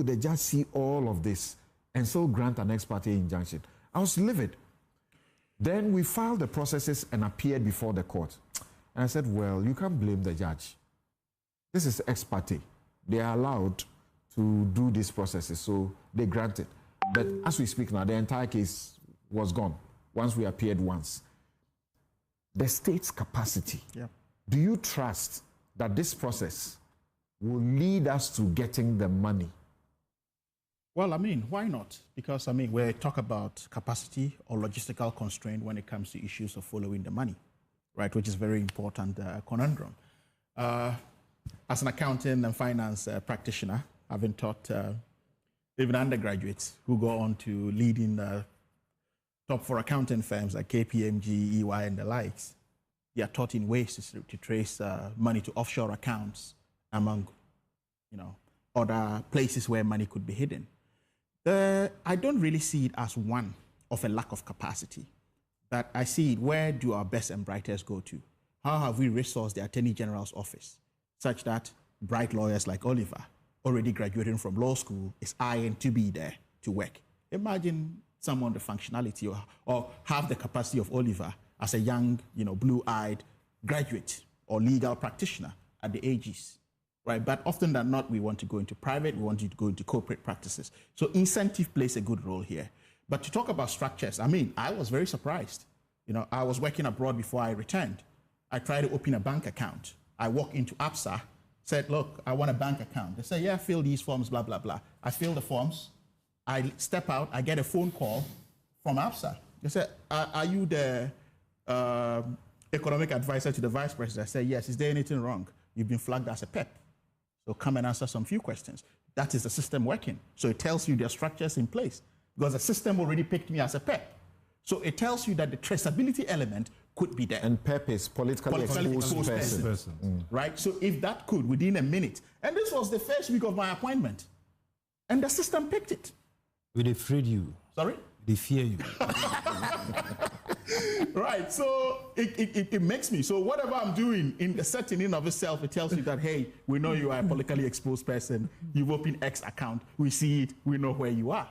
could the judge see all of this and still grant an ex parte injunction? I was livid. Then we filed the processes and appeared before the court. And I said, well, you can't blame the judge. This is ex parte. They are allowed to do these processes, so they granted. But as we speak now, the entire case was gone once we appeared once. The state's capacity. Yeah. Do you trust that this process will lead us to getting the money? Well, I mean, why not? Because, I mean, we talk about capacity or logistical constraint when it comes to issues of following the money, right, which is very important conundrum. As an accounting and finance practitioner, having taught even undergraduates who go on to lead in top 4 accounting firms like KPMG, EY, and the likes, they are taught in ways to trace money to offshore accounts among, other places where money could be hidden. I don't really see it as one of a lack of capacity, but I see it, where do our best and brightest go to? How have we resourced the Attorney General's office such that bright lawyers like Oliver, already graduating from law school, is eyeing to be there to work? Imagine someone the functionality or have the capacity of Oliver as a young, blue-eyed graduate or legal practitioner at the ages, right? But often than not, we want to go into private, we want you to go into corporate practices. So incentive plays a good role here. But to talk about structures, I mean, I was very surprised. I was working abroad before I returned. I tried to open a bank account. I walked into ABSA, said, look, I want a bank account. They say, yeah, fill these forms, blah, blah, blah. I fill the forms. I step out, I get a phone call from ABSA. They said, are you the economic advisor to the vice president? I said, yes. Is there anything wrong? You've been flagged as a PEP. So come and answer some few questions. That is the system working. So it tells you there are structures in place because the system already picked me as a PEP. So it tells you that the traceability element could be there. And PEP is politically exposed person. Right? So if that could, within a minute, and this was the first week of my appointment, and the system picked it. They afraid you. Sorry? They fear you. Right, so it makes me, so whatever I'm doing in the setting in of itself, it tells you that, hey, we know you are a politically exposed person, you've opened X account, we see it, we know where you are.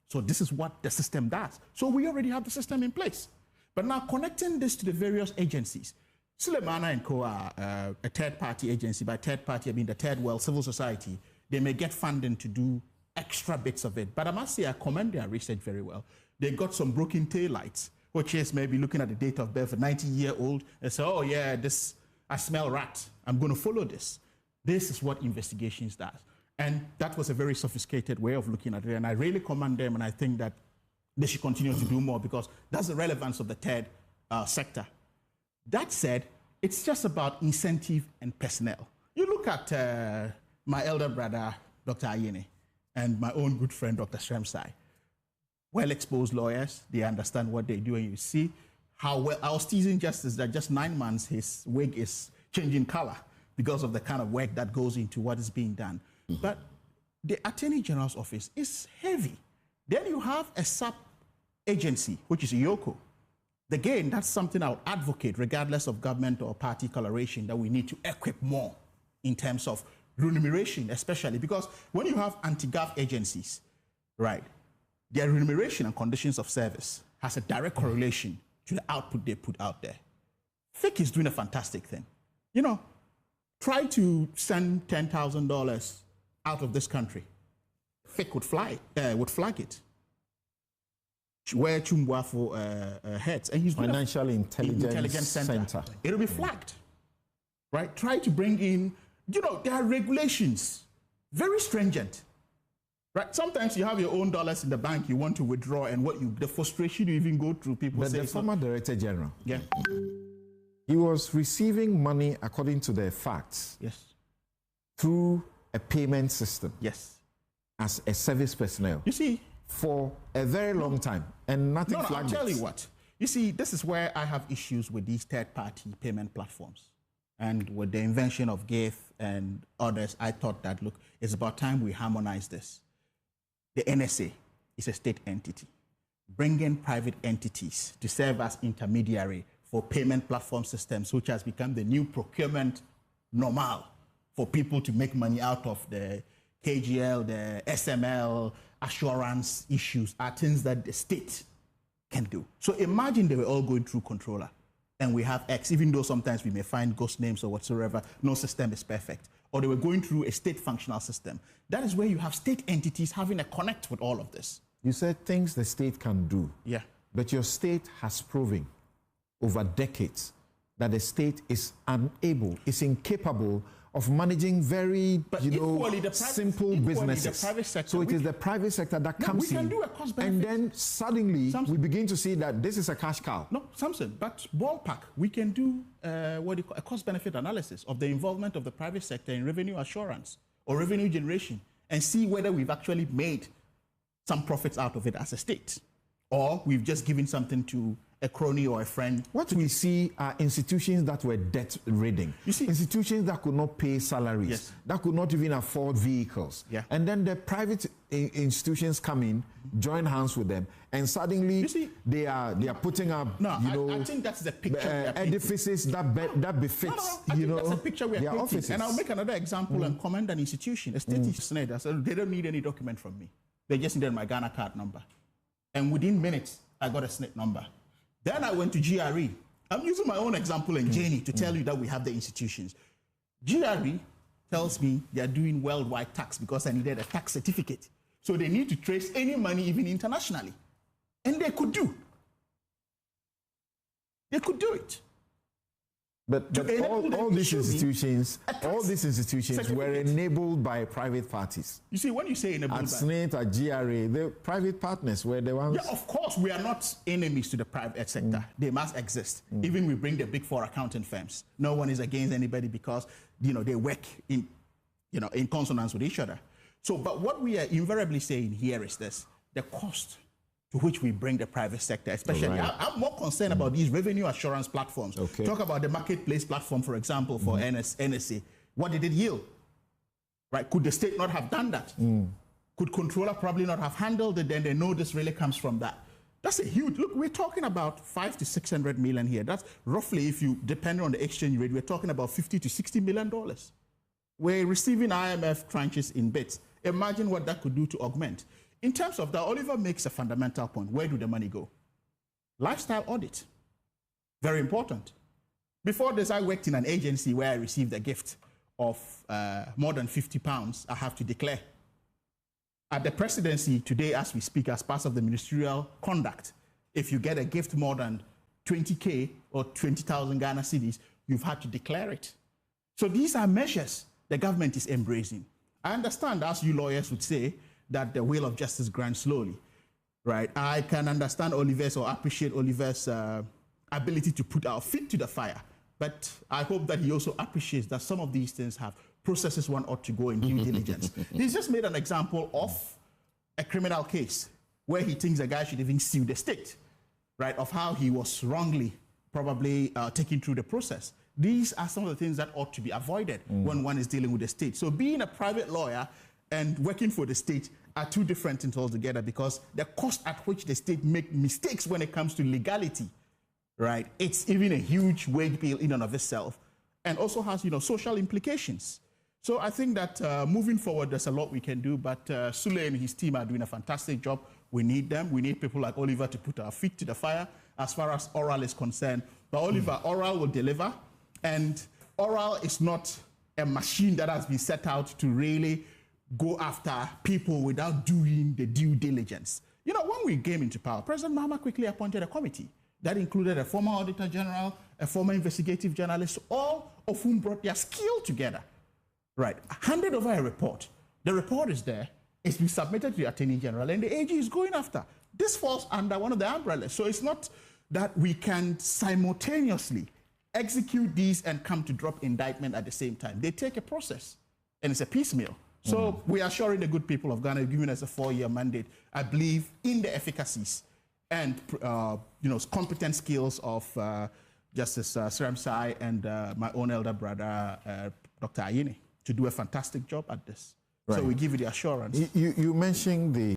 So this is what the system does. So we already have the system in place. But now connecting this to the various agencies, Suleimana and Co are a third-party agency. By third party, I mean the third world, civil society. They may get funding to do extra bits of it. But I must say, I commend their research very well. They got some broken taillights, which is maybe looking at the date of birth of a 90-year-old and say, oh yeah, I smell rat. I'm going to follow this. This is what investigations does. And that was a very sophisticated way of looking at it. And I really commend them, and I think that they should continue to do more because that's the relevance of the third sector. That said, it's just about incentive and personnel. You look at my elder brother, Dr. Ayene, and my own good friend, Dr. Shremsai. Well-exposed lawyers, they understand what they do, and you see how well, I was teasing Justice that just 9 months, his wig is changing color because of the kind of work that goes into what is being done. But the Attorney General's office is heavy. Then you have a sub-agency, which is IOCO. Again, that's something I would advocate, regardless of government or party coloration, that we need to equip more in terms of remuneration, especially because when you have anti-gov agencies, right, their remuneration and conditions of service has a direct correlation to the output they put out there. FIC is doing a fantastic thing. Try to send $10,000 out of this country. FIC would flag it. Where Chumbwafo heads. And he's Financial Intelligence Center. It'll be flagged. Right? Try to bring in, there are regulations, very stringent. Right? Sometimes you have your own dollars in the bank, you want to withdraw, and the frustration you even go through, people say. But the former Director General, yeah, he was receiving money according to the facts. Yes. Through a payment system. Yes. As a service personnel. You see. For a very long time, and nothing flagged. I'll tell you what. You see, this is where I have issues with these third-party payment platforms. And with the invention of GIF and others, I thought that, look, it's about time we harmonize this. The NSA is a state entity. Bring in private entities to serve as intermediary for payment platform systems, which has become the new procurement normal for people to make money out of the KGL, the SML, assurance issues are things that the state can do. So imagine they were all going through controller and we have X, even though sometimes we may find ghost names or whatsoever, no system is perfect. Or they were going through a state functional system. That is where you have state entities having a connect with all of this. You said things the state can do. Yeah. But your state has proven over decades that the state is unable, is incapable of managing very, simple businesses. The private sector, so it is the private sector that comes in, do a cost benefit. and then suddenly we begin to see that this is a cash cow. No, Samson, but ballpark, we can do a cost benefit analysis of the involvement of the private sector in revenue assurance or revenue generation and see whether we've actually made some profits out of it as a state, or we've just given something to a crony or a friend. What we see are institutions that were debt-ridden. You see, institutions that could not pay salaries, yes, that could not even afford vehicles. Yeah. And then the private institutions come in, join hands with them, and suddenly they are putting up, I think that's the picture. Edifices that befits, that's the picture we are painting. Offices. And I'll make another example and commend an institution, a state senate. I said they don't need any document from me. They just needed my Ghana card number, and within minutes I got a SNIT number. Then I went to GRE. I'm using my own example and Janie to tell you that we have the institutions. GRE tells me they are doing worldwide tax because I needed a tax certificate. So they need to trace any money even internationally. And they could do. They could do it. But all these institutions were enabled by private parties. You see, when you say enabled at SNIT, at GRA, the private partners were the ones. Yeah, of course, we are not enemies to the private sector. They must exist. Even we bring the big four accounting firms. No one is against anybody because they work in consonance with each other. So, but what we are invariably saying here is this: the cost to which we bring the private sector, especially. Right. I'm more concerned about these revenue assurance platforms. Okay. Talk about the marketplace platform, for example, for NSA. What did it yield? Right? Could the state not have done that? Could controller probably not have handled it? Then they know this really comes from that. That's a huge, look, we're talking about 500 to 600 million here. That's roughly, if you, depending on the exchange rate, we're talking about $50 to $60 million. We're receiving IMF tranches in bits. Imagine what that could do to augment. In terms of that, Oliver makes a fundamental point. Where do the money go? Lifestyle audit. Very important. Before this, I worked in an agency where I received a gift of more than £50 I have to declare. At the presidency today, as we speak, as part of the ministerial conduct, if you get a gift more than 20K or 20,000 Ghana cedis, you've had to declare it. So these are measures the government is embracing. I understand, as you lawyers would say, that the wheel of justice grinds slowly, right? I can understand Oliver's or appreciate Oliver's ability to put our feet to the fire, but I hope that he also appreciates that some of these things have processes one ought to go in due diligence. He's just made an example of a criminal case where he thinks a guy should even sue the state, right? Of how he was wrongly probably taken through the process. These are some of the things that ought to be avoided when one is dealing with the state. So being a private lawyer and working for the state are two different things altogether, because the cost at which the state make mistakes when it comes to legality, right? It's even a huge wage bill in and of itself, and also has, social implications. So I think that moving forward, there's a lot we can do, but Sule and his team are doing a fantastic job. We need them. We need people like Oliver to put our feet to the fire as far as oral is concerned. But Oliver, oral will deliver, and oral is not a machine that has been set out to really go after people without doing the due diligence. When we came into power, President Mahama quickly appointed a committee that included a former Auditor General, a former investigative journalist, all of whom brought their skill together, right? Handed over a report. The report is there. It's been submitted to the Attorney General, and the AG is going after. This falls under one of the umbrellas. So it's not that we can simultaneously execute these and come to drop indictment at the same time. They take a process, and it's a piecemeal. So we are assuring the good people of Ghana, giving us a 4-year mandate. I believe in the efficacies and competent skills of Justice Sramsai and my own elder brother, Dr. Ayine, to do a fantastic job at this. Right. So we give you the assurance. You mentioned the